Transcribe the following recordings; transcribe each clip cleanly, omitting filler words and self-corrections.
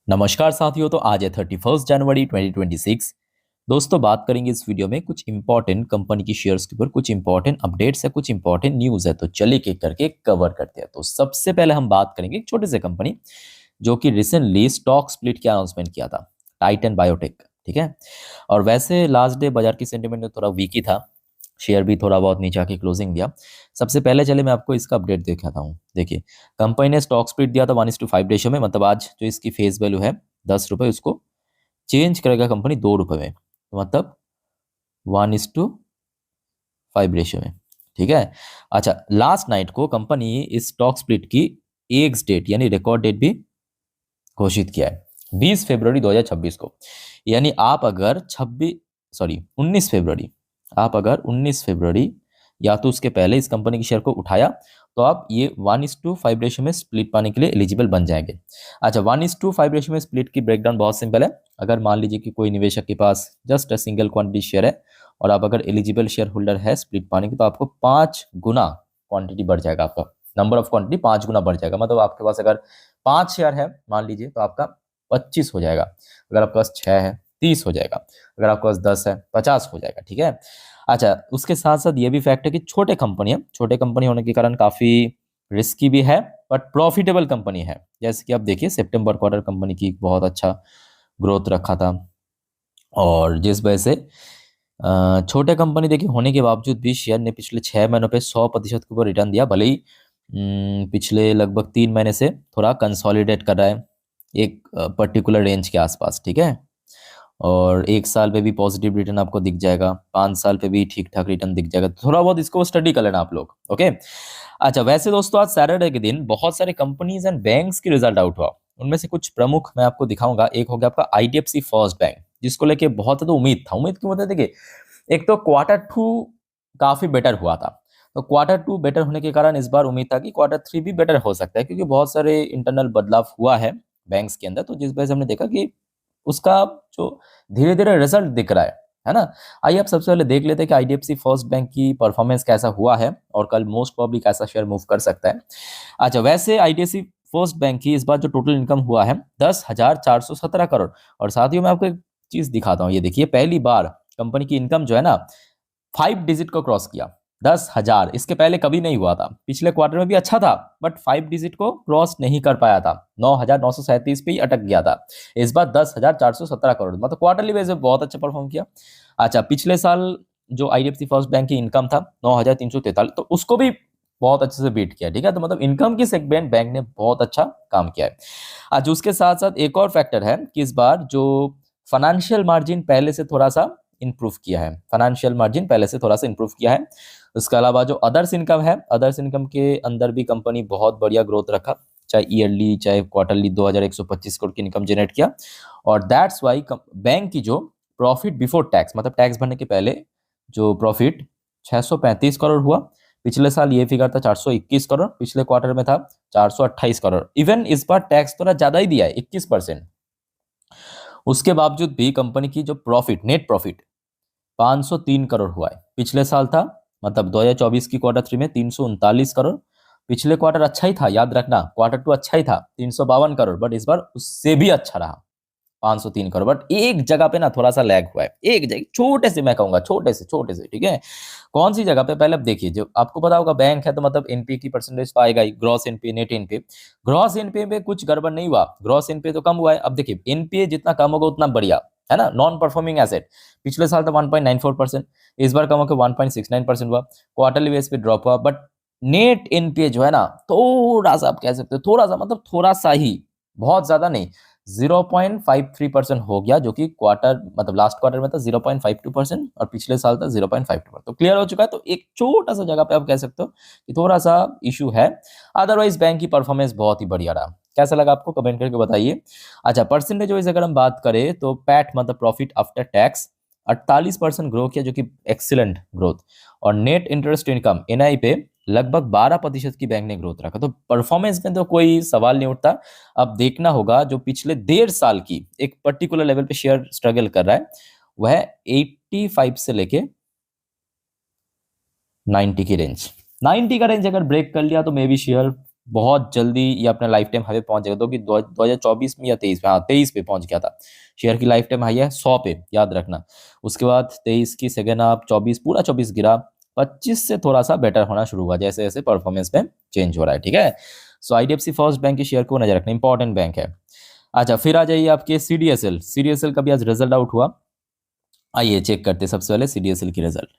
नमस्कार साथियों। तो आज है 31 जनवरी 2026। दोस्तों, बात करेंगे इस वीडियो में कुछ इंपॉर्टेंट कंपनी की शेयर्स के ऊपर, कुछ इंपॉर्टेंट अपडेट्स है, कुछ इंपॉर्टेंट न्यूज़ है। तो चलिए एक करके कवर करते हैं। तो सबसे पहले हम बात करेंगे एक छोटे से कंपनी जो कि रिसेंटली स्टॉक स्प्लिट की अनाउंसमेंट किया था, टाइटन बायोटेक। ठीक है। और वैसे लास्ट डे बाजार की सेंटिमेंट में थोड़ा वीक ही था, शेयर भी थोड़ा बहुत नीचे आके क्लोजिंग दिया। सबसे पहले चले मैं आपको इसका अपडेट दिखाता हूँ। देखिए, कंपनी ने स्टॉक स्प्लिट दिया था 1:5 रेशियो में, मतलब आज जो इसकी फेस वैल्यू है 10 रुपये, उसको चेंज करेगा कंपनी 2 रुपये में, तो मतलब 1:5 रेशियो में। ठीक है। अच्छा, लास्ट नाइट को कंपनी इस स्टॉक स्प्लिट की एक्स डेट यानी रिकॉर्ड डेट भी घोषित किया है, 20 फरवरी 2026 को। यानी आप अगर 19 फरवरी, आप अगर 19 फरवरी या तो उसके पहले इस कंपनी की शेयर को उठाया तो आप ये 1:5 रेशियो में स्प्लिट पाने के लिए एलिजिबल बन जाएंगे। अच्छा, 1:5 रेशियो में स्प्लिट की ब्रेकडाउन बहुत सिंपल है। अगर मान लीजिए कि कोई निवेशक के पास जस्ट सिंगल क्वांटिटी शेयर है और आप अगर एलिजिबल शेयर होल्डर है स्प्लिट पाने की, तो आपको 5 गुना क्वांटिटी बढ़ जाएगा, आपका नंबर ऑफ क्वांटिटी 5 गुना बढ़ जाएगा। मतलब आपके पास अगर 5 शेयर है मान लीजिए, तो आपका 25 हो जाएगा। अगर आपके पास 6 है 30 हो जाएगा। अगर आपके पास 10 है 50 हो जाएगा। ठीक है। अच्छा, उसके साथ साथ ये भी फैक्ट है कि छोटे कंपनी होने के कारण काफ़ी रिस्की भी है, बट प्रॉफिटेबल कंपनी है। जैसे कि आप देखिए, सितंबर क्वार्टर कंपनी की बहुत अच्छा ग्रोथ रखा था, और जिस वजह से छोटे कंपनी देखिए होने के बावजूद भी शेयर ने पिछले 6 महीनों पे 100% के ऊपर रिटर्न दिया। भले ही पिछले लगभग 3 महीने से थोड़ा कंसोलिडेट कर रहा है एक पर्टिकुलर रेंज के आसपास। ठीक है। और 1 साल पे भी पॉजिटिव रिटर्न आपको दिख जाएगा, 5 साल पे भी ठीक ठाक रिटर्न दिख जाएगा। तो थोड़ा बहुत इसको स्टडी कर लेना आप लोग। ओके। अच्छा, वैसे दोस्तों आज सैटरडे के दिन बहुत सारे कंपनीज एंड बैंक्स की रिजल्ट आउट हुआ। उनमें से कुछ प्रमुख मैं आपको दिखाऊंगा। एक हो गया आपका IDFC फर्स्ट बैंक, जिसको लेके बहुत ज़्यादा उम्मीद था। उम्मीद क्यों होता है? देखिए, एक तो Q2 काफी बेटर हुआ था, तो Q2 बेटर होने के कारण इस बार उम्मीद था कि Q3 भी बेटर हो सकता है, क्योंकि बहुत सारे इंटरनल बदलाव हुआ है बैंक्स के अंदर। तो जिस वजह से हमने देखा कि उसका जो धीरे धीरे रिजल्ट दिख रहा है ना। आइए आप सबसे पहले देख लेते हैं कि IDFC फर्स्ट बैंक की परफॉर्मेंस कैसा हुआ है और कल मोस्ट प्रोबेबली कैसा शेयर मूव कर सकता है। अच्छा, वैसे IDFC फर्स्ट बैंक की इस बार जो टोटल इनकम हुआ है 10,417 करोड़। और साथ ही मैं आपको एक चीज दिखाता हूँ। ये देखिए, पहली बार कंपनी की इनकम जो है ना 5 डिजिट को क्रॉस किया। 10,000 इसके पहले कभी नहीं हुआ था। पिछले क्वार्टर में भी अच्छा था, बट 5 डिजिट को क्रॉस नहीं कर पाया था, 9,937 पे ही अटक गया था। इस बार 10,417 करोड़, मतलब क्वार्टरली बेस पे बहुत अच्छा परफॉर्म किया। अच्छा, पिछले साल जो IDFC फर्स्ट बैंक की इनकम था 9,343, तो उसको भी बहुत अच्छे से बीट किया। ठीक है। तो मतलब इनकम की सेगमेंट बैंक ने बहुत अच्छा काम किया है। आज उसके साथ साथ एक और फैक्टर है कि इस बार जो फाइनेंशियल मार्जिन पहले से थोड़ा सा इंप्रूव किया है, फाइनेंशियल मार्जिन पहले से थोड़ा सा इंप्रूव किया है। उसके अलावा जो अदर्स इनकम है, अदर्स इनकम के अंदर भी कंपनी बहुत बढ़िया ग्रोथ रखा, चाहे ईयरली चाहे क्वार्टरली 2,125 करोड़ की इनकम जनरेट किया। और दैट्स वाई बैंक की जो प्रॉफिट बिफोर टैक्स, मतलब टैक्स भरने के पहले जो प्रॉफिट 635 करोड़ हुआ। पिछले साल ये फिगर था 421 करोड़, पिछले क्वार्टर में था 428 करोड़। इवन इस बार टैक्स थोड़ा ज्यादा ही दिया है, 21%। उसके बावजूद भी कंपनी की जो प्रॉफिट, नेट प्रॉफिट 503 करोड़ हुआ है। पिछले साल था, मतलब 2024 की Q3 में 339 करोड़। पिछले क्वार्टर अच्छा ही था, याद रखना, Q2 अच्छा ही था 352 करोड़, बट इस बार उससे भी अच्छा रहा 503 करोड़। बट एक जगह पे ना थोड़ा सा लैग हुआ है, एक जगह छोटे से, मैं कहूंगा छोटे से। ठीक है। कौन सी जगह पे? पहले अब देखिए, जो आपको पता होगा बैंक है तो मतलब एनपीए की परसेंटेज तो आएगा ही, gross NPA net NPA. Gross NPA में कुछ गड़बड़ नहीं हुआ, ग्रॉस एनपीए तो कम हुआ है। अब देखिए, एनपीए जितना कम होगा उतना बढ़िया है ना। नॉन परफॉर्मिंग एसेट पिछले साल था 1.94%, इस बार कम होकर 1.69% हुआ। क्वार्टरली बेस पे ड्रॉप हुआ, बट नेट एनपीए जो है ना थोड़ा सा, आप कह सकते हो थोड़ा सा, मतलब थोड़ा सा ही, बहुत ज्यादा नहीं, 0.53% हो गया, जो कि क्वार्टर मतलब लास्ट क्वार्टर में था 0.52% और पिछले साल था 0.52%। तो क्लियर हो चुका है। तो एक छोटा सा जगह पे आप कह सकते हो कि थोड़ा सा इशू है। अदरवाइज बैंक की परफॉर्मेंस बहुत ही बढ़िया रहा। कैसा लगा आपको कमेंट करके बताइए। अच्छा, परसेंटेज वाइज अगर हम बात करें तो पैट मतलब प्रॉफिट आफ्टर टैक्स 48% ग्रो किया, जो कि एक्सीलेंट ग्रोथ। और नेट इंटरेस्ट इनकम NI पे लगभग 12% की बैंक ने ग्रोथ रखा। तो परफॉर्मेंस में तो कोई सवाल नहीं उठता। अब देखना होगा, जो पिछले 1.5 साल की एक पर्टिकुलर लेवल पे शेयर स्ट्रगल कर रहा है, वह 85 से लेके 90 की रेंज, 90 का रेंज अगर ब्रेक कर लिया तो मे बी शेयर बहुत जल्दी ये अपना लाइफ टाइम हाई पे पहुंच जाएगा, तो कि 2024 में या 23 में, हाँ 23 पे पहुंच गया था। शेयर की लाइफ टाइम हाई है 100 पे, याद रखना। उसके बाद 23 की सेकेंड हाफ, 24 पूरा 24 गिरा, 25 से थोड़ा सा बेटर होना शुरू हुआ जैसे जैसे परफॉर्मेंस में चेंज हो रहा है, ठीक है। सो आईडीएफसी फर्स्ट बैंक के शेयर को नजर रखना, इंपॉर्टेंट बैंक है। अच्छा, फिर आ जाइए आपके सीडीएसएल। सीडीएसएल का भी आज रिजल्ट आउट हुआ, आइए चेक करते हैं सबसे पहले सीडीएसएल की रिजल्ट।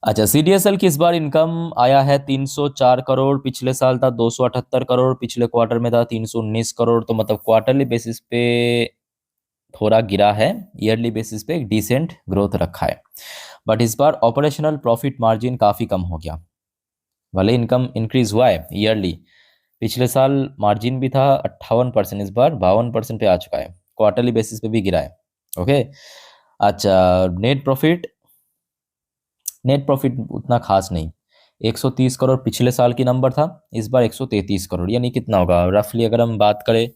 अच्छा, सीडीएसएल की इस बार इनकम आया है 304 करोड़, पिछले साल था 278 करोड़, पिछले क्वार्टर में था 319 करोड़, तो मतलब क्वार्टरली बेसिस पे थोड़ा गिरा है, ईयरली बेसिस पे एक डिसेंट ग्रोथ रखा है। बट इस बार ऑपरेशनल प्रॉफिट मार्जिन काफ़ी कम हो गया। भले इनकम इंक्रीज हुआ है ईयरली, पिछले साल मार्जिन भी था 58%, इस बार 52% पे आ चुका है, क्वार्टरली बेसिस पे भी गिरा है। ओके। अच्छा, नेट प्रॉफिट उतना खास नहीं, 130 करोड़ पिछले साल की नंबर था, इस बार 133 करोड़, यानी कितना होगा रफली अगर हम बात करें,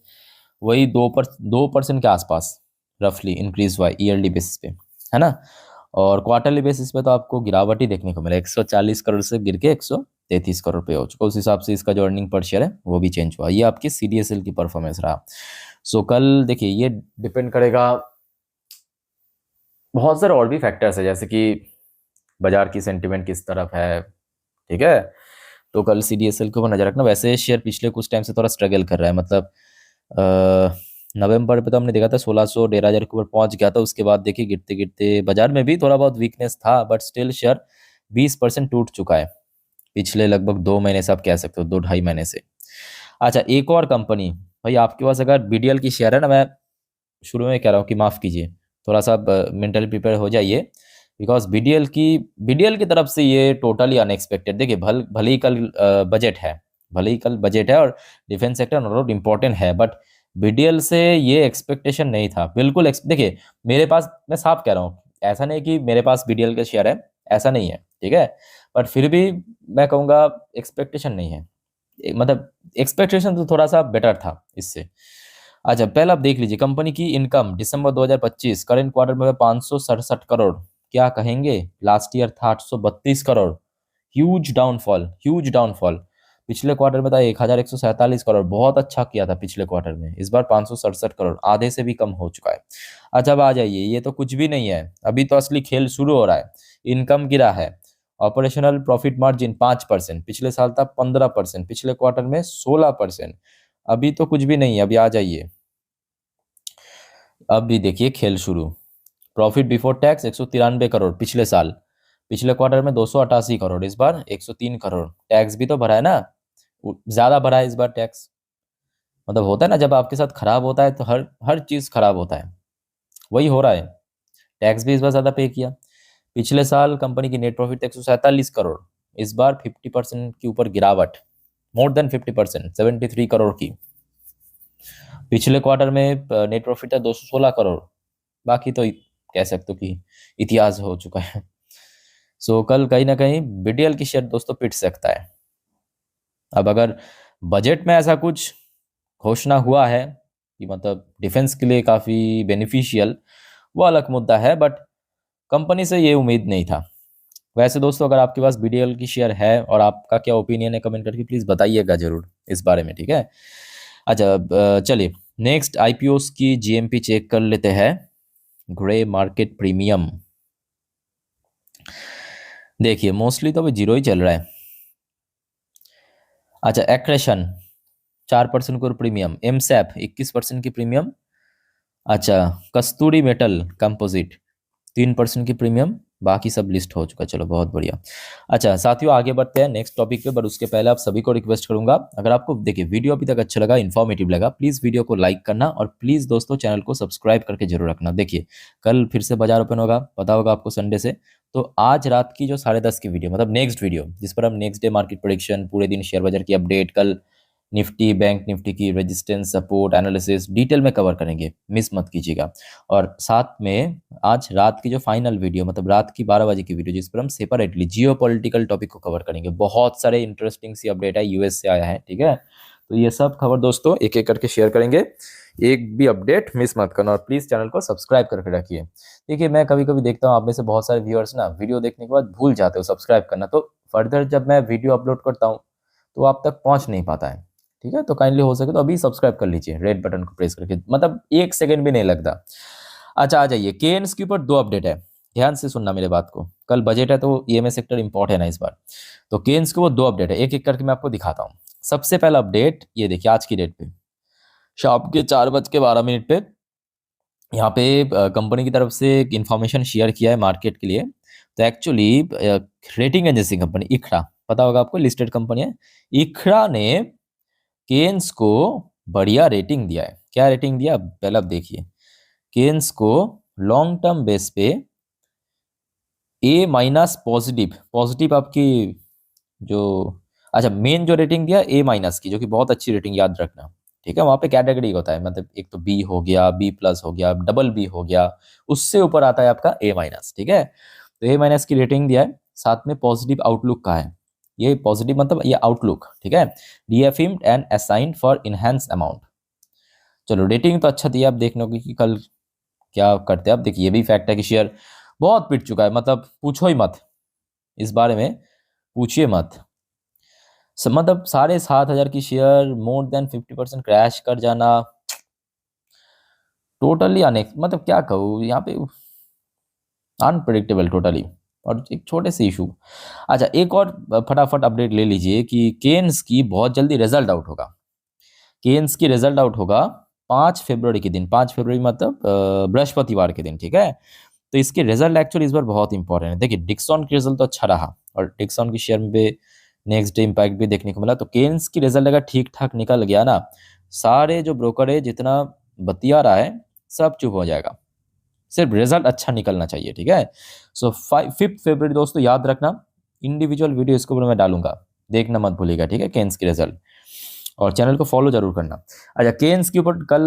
वही 2% के आसपास रफली इंक्रीज हुआ है ईयरली बेसिस पे, है ना। और क्वार्टरली बेसिस पे तो आपको गिरावट ही देखने को मिला, 140 करोड़ से गिर के 133 करोड़ पे हो चुका, उस हिसाब से इसका जो अर्निंग पर शेयर है वो भी चेंज हुआ। ये आपकी सीडीएसएल की परफॉर्मेंस रहा। सो कल देखिए ये डिपेंड करेगा, बहुत सारे और भी फैक्टर्स है, जैसे कि बाजार की सेंटिमेंट किस तरफ है, ठीक है। तो कल सीडीएसएल को नजर रखना। वैसे शेयर पिछले कुछ टाइम से थोड़ा स्ट्रगल कर रहा है, मतलब नवंबर पे तो हमने देखा था 1600 1,500 के ऊपर पहुंच गया था, उसके बाद देखिए गिरते गिरते बाजार में भी थोड़ा बहुत वीकनेस था, बट स्टिल शेयर 20% टूट चुका है पिछले लगभग 2 महीने से, आप कह सकते हो 2 ढाई महीने से। अच्छा, एक और कंपनी, भाई आपके पास अगर बीडीएल की शेयर है ना, मैं शुरू में कह रहा हूँ कि माफ़ कीजिए, थोड़ा सा मेंटली प्रिपेयर हो जाइए, बिकॉज बीडीएल की तरफ से ये टोटली अनएक्सपेक्टेड। देखिए भले ही कल बजट है, भले ही कल बजट है और defence sector no doubt important है, बट बीडीएल से ये एक्सपेक्टेशन नहीं था बिल्कुल। देखिए मेरे पास, मैं साफ कह रहा हूँ, ऐसा नहीं कि मेरे पास बीडीएल का शेयर है, ऐसा नहीं है, ठीक है। बट फिर भी मैं कहूँगा एक्सपेक्टेशन नहीं है, मतलब एक्सपेक्टेशन तो थोड़ा सा बेटर था इससे। अच्छा, पहले आप देख लीजिए कंपनी की इनकम दिसंबर 2025 करंट क्वार्टर में 567 करोड़, क्या कहेंगे, लास्ट ईयर था 832 crore, huge downfall, huge downfall. पिछले क्वार्टर में था 1147 करोड़, बहुत अच्छा किया था पिछले क्वार्टर में, इस बार 567 करोड़, आधे से भी कम हो चुका है। अच्छा, अब आ जाइए, ये तो कुछ भी नहीं है, अभी तो असली खेल शुरू हो रहा है। इनकम गिरा है, ऑपरेशनल प्रॉफिट मार्जिन 5%, पिछले साल था 15%, पिछले क्वार्टर में 16%, अभी तो कुछ भी नहीं है। अभी आ जाइए, अब भी देखिए खेल शुरू। प्रॉफिट बिफोर टैक्स 193 करोड़ पिछले साल, पिछले क्वार्टर में 288 करोड़, इस बार 103 करोड़। टैक्स भी तो भरा है ना, ज्यादा भरा है इस बार टैक्स। मतलब होता है ना, जब आपके साथ खराब होता है तो हर हर चीज खराब होता है, वही हो रहा है। टैक्स भी इस बार ज्यादा पे किया। पिछले साल कंपनी की नेट प्रॉफिट 147 करोड़, इस बार 50% के ऊपर गिरावट, मोर देन 50%, 73 करोड़ की। पिछले क्वार्टर में नेट प्रॉफिट था 216 करोड़, बाकी तो कह सकते हो कि इतिहास हो चुका है। सो कल कहीं ना कहीं बीडीएल की शेयर दोस्तों पिट सकता है। अब अगर बजट में ऐसा कुछ घोषणा हुआ है कि मतलब डिफेंस के लिए काफ़ी बेनिफिशियल, वो अलग मुद्दा है, बट कंपनी से ये उम्मीद नहीं था। वैसे दोस्तों अगर आपके पास बीडीएल की शेयर है और आपका क्या ओपिनियन है कमेंट करके प्लीज़ बताइएगा जरूर इस बारे में, ठीक है। अच्छा, चलिए नेक्स्ट आईपीओस की जीएमपी चेक कर लेते हैं। ग्रे मार्केट प्रीमियम, देखिए मोस्टली तो अभी जीरो ही चल रहा है। अच्छा, एक्रेशन 4% को प्रीमियम, एमसैप 21% की प्रीमियम। अच्छा, कस्तूरी मेटल कंपोजिट 3% की प्रीमियम, बाकी सब लिस्ट हो चुका, चलो बहुत बढ़िया। अच्छा साथियों, आगे बढ़ते हैं नेक्स्ट टॉपिक पे, पर उसके पहले आप सभी को रिक्वेस्ट करूंगा, अगर आपको देखिए वीडियो अभी तक अच्छा लगा, इन्फॉर्मेटिव लगा, प्लीज़ वीडियो को लाइक करना और प्लीज़ दोस्तों चैनल को सब्सक्राइब करके जरूर रखना। देखिए कल फिर से बाजार ओपन होगा, पता होगा आपको संडे से, तो आज रात की जो 10:30 की वीडियो, मतलब नेक्स्ट वीडियो जिस पर हम नेक्स्ट डे मार्केट प्रेडिक्शन, पूरे दिन शेयर बाजार की अपडेट, कल निफ्टी बैंक निफ्टी की रेजिस्टेंस सपोर्ट एनालिसिस डिटेल में कवर करेंगे, मिस मत कीजिएगा। और साथ में आज रात की जो फाइनल वीडियो, मतलब रात की 12 बजे की वीडियो, जिस पर हम सेपरेटली जियो पॉलिटिकल टॉपिक को कवर करेंगे, बहुत सारे इंटरेस्टिंग सी अपडेट है, यूएस से आया है, ठीक है। तो ये सब खबर दोस्तों एक एक करके शेयर करेंगे, एक भी अपडेट मिस मत करना, और प्लीज़ चैनल को सब्सक्राइब करके रखिए। देखिए मैं कभी कभी देखता हूँ आप में से बहुत सारे व्यूअर्स ना वीडियो देखने के बाद भूल जाते हो सब्सक्राइब करना, तो फर्दर जब मैं वीडियो अपलोड करता हूँ तो आप तक पहुंच नहीं पाता है। ठीक है, तो काइंडली हो सके तो अभी सब्सक्राइब कर लीजिए रेड बटन को प्रेस करके, मतलब 1 सेकंड भी नहीं लगता। अच्छा, आ जाइए केन्स के ऊपर 2 अपडेट है, ध्यान से सुनना मेरे बात को। कल बजट है तो ईएमएस सेक्टर इंपॉर्टेंट है इस बार। तो केन्स के वो 2 अपडेट है, एक एक करके मैं आपको दिखाता हूँ। सबसे पहला अपडेट ये देखिए, आज की डेट पे शाम के 4:12 पे यहाँ पे कंपनी की तरफ से एक इंफॉर्मेशन शेयर किया है मार्केट के लिए। तो actually rating agency company Iqra, पता होगा आपको, लिस्टेड कंपनी है। इक्रा ने केन्स को बढ़िया रेटिंग दिया है। क्या रेटिंग दिया, पहले आप देखिए। केन्स को लॉन्ग टर्म बेस पे A- पॉजिटिव, पॉजिटिव आपकी जो, अच्छा मेन जो रेटिंग दिया A- की, जो कि बहुत अच्छी रेटिंग, याद रखना। ठीक है, वहाँ पे कैटेगरी होता है, मतलब एक तो बी हो गया, B+ हो गया, डबल बी हो गया, उससे ऊपर आता है आपका A-। ठीक है, तो A- की रेटिंग दिया है, साथ में पॉजिटिव आउटलुक का है। ये पॉजिटिव मतलब ये आउटलुक, ठीक है। Reaffirmed and assigned for enhanced amount. चलो रेटिंग तो अच्छा दिया, आप देखने को कि कल क्या करते हैं। आप देखिए, ये भी फैक्ट है कि शेयर बहुत पिट चुका है, मतलब पूछो ही मत इस बारे में, पूछिए मत। मतलब 7,500 की शेयर मोर देन 50% क्रैश कर जाना, टोटली मतलब क्या कहूँ यहाँ पे, अनप्रिडिक्टेबल टोटली। और एक छोटे से इशू। अच्छा, एक और फटाफट अपडेट ले लीजिए कि केन्स की बहुत जल्दी रिजल्ट आउट होगा। केन्स की रिजल्ट आउट होगा 5 फरवरी के दिन, 5 फरवरी मतलब बृहस्पतिवार के दिन। ठीक है, तो इसके रिजल्ट एक्चुअली इस बार बहुत इंपॉर्टेंट है। देखिए डिक्सॉन की रिजल्ट तो अच्छा रहा और डिक्सॉन की शेयर में नेक्स्ट डे इम्पैक्ट भी देखने को मिला। तो केन्स की रिजल्ट अगर ठीक ठाक निकल गया ना, सारे जो ब्रोकर है जितना बतिया रहा है सब चुप हो जाएगा, सिर्फ रिजल्ट अच्छा निकलना चाहिए। ठीक है, सो 5 फरवरी दोस्तों याद रखना, इंडिविजुअल वीडियो इसके ऊपर मैं डालूंगा, देखना मत भूलिएगा। ठीक है, केन्स की रिजल्ट, और चैनल को फॉलो जरूर करना। अच्छा, केन्स के ऊपर कल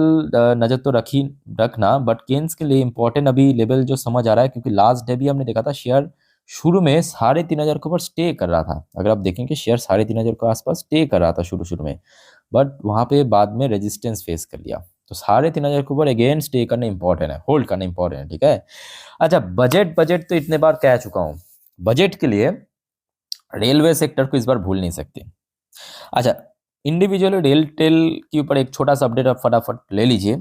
नज़र तो रखना, बट केन्स के लिए इंपॉर्टेंट अभी लेवल जो समझ आ रहा है, क्योंकि लास्ट डे भी हमने देखा था शेयर शुरू में 3,500 के ऊपर स्टे कर रहा था। अगर आप देखेंगे शेयर 3,500 के आसपास स्टे कर रहा था शुरू शुरू में, बट वहाँ पे बाद में रेजिस्टेंस फेस कर लिया। तो 3,500 के ऊपर अगेन स्टे करना इंपॉर्टेंट है, होल्ड करना इंपॉर्टेंट है। ठीक है, अच्छा बजट, बजट तो इतने बार कह चुका हूँ, बजट के लिए रेलवे सेक्टर को इस बार भूल नहीं सकते। अच्छा, इंडिविजुअली रेल टेल के ऊपर एक छोटा सा अपडेट आप फटाफट ले लीजिए।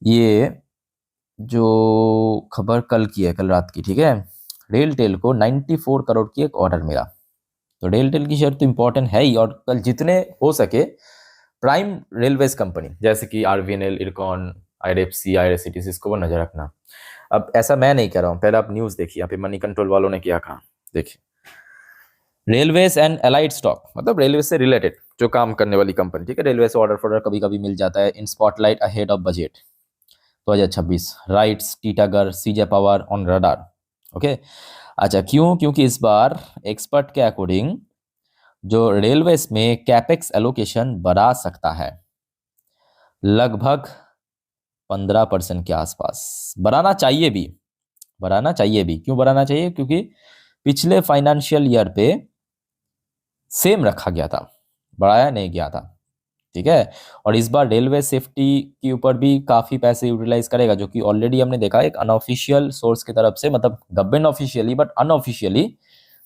ये जो खबर कल की है, कल रात की, ठीक है, रेल टेल को 94 करोड़ की एक ऑर्डर मिला। तो रेल टेल की शेयर तो इंपॉर्टेंट है ही, और कल जितने हो सके प्राइम रेलवेज कंपनी जैसे कि आरवीएनएल, इरकॉन, आईआरएफसी, आईआरसीटीसी, इसको वो नजर रखना। अब ऐसा मैं नहीं कह रहा हूँ, पहले आप न्यूज देखिए, यहाँ पे मनी कंट्रोल वालों ने क्या कहा, देखिए। रेलवेज एंड एलाइड स्टॉक, मतलब रेलवे से रिलेटेड जो काम करने वाली कंपनी, ठीक है, रेलवे से ऑर्डर फॉर्डर कभी कभी मिल जाता है in spotlight ahead of budget 2026, RITES Titagarh CG power on radar. Okay, अच्छा क्यों, क्योंकि इस बार एक्सपर्ट के अकॉर्डिंग जो रेलवेज में कैपेक्स एलोकेशन बढ़ा सकता है, लगभग 15% के आसपास बढ़ाना चाहिए भी, बढ़ाना चाहिए भी। क्यों बढ़ाना चाहिए, क्योंकि पिछले फाइनेंशियल ईयर पे सेम रखा गया था, बढ़ाया नहीं गया था। ठीक है, और इस बार रेलवे सेफ्टी के ऊपर भी काफी पैसे यूटिलाइज करेगा, जो कि ऑलरेडी हमने देखा एक अनऑफिशियल सोर्स की तरफ से, मतलब गवर्नमेंट ऑफिशियली बट अनऑफिशियली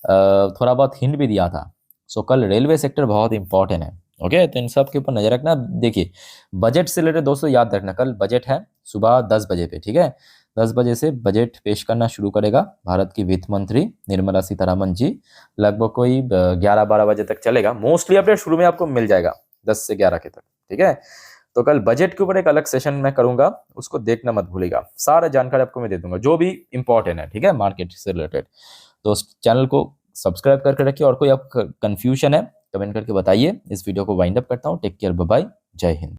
थोड़ा बहुत हिंट भी दिया था। सो कल रेलवे सेक्टर बहुत इंपॉर्टेंट है। ओके, तो इन सब के ऊपर नजर रखना। देखिए बजट से रिलेटेड दोस्तों याद रखना, कल बजट है सुबह 10 बजे पे। ठीक है, 10 बजे से बजट पेश करना शुरू करेगा भारत की वित्त मंत्री निर्मला सीतारमन जी, लगभग कोई 11-12 बजे तक चलेगा। मोस्टली अपडेट शुरू में आपको मिल जाएगा 10 से 11 के तक। ठीक है, तो कल बजट के ऊपर एक अलग सेशन मैं करूंगा, उसको देखना मत भूलिएगा, सारा जानकारी आपको मैं दे दूंगा जो भी इंपॉर्टेंट है। ठीक है, मार्केट से रिलेटेड। तो उस चैनल को सब्सक्राइब करके रखिए, और कोई आप कंफ्यूजन है कमेंट करके बताइए। इस वीडियो को वाइंड अप करता हूँ, टेक केयर, बाय बाय, जय हिंद।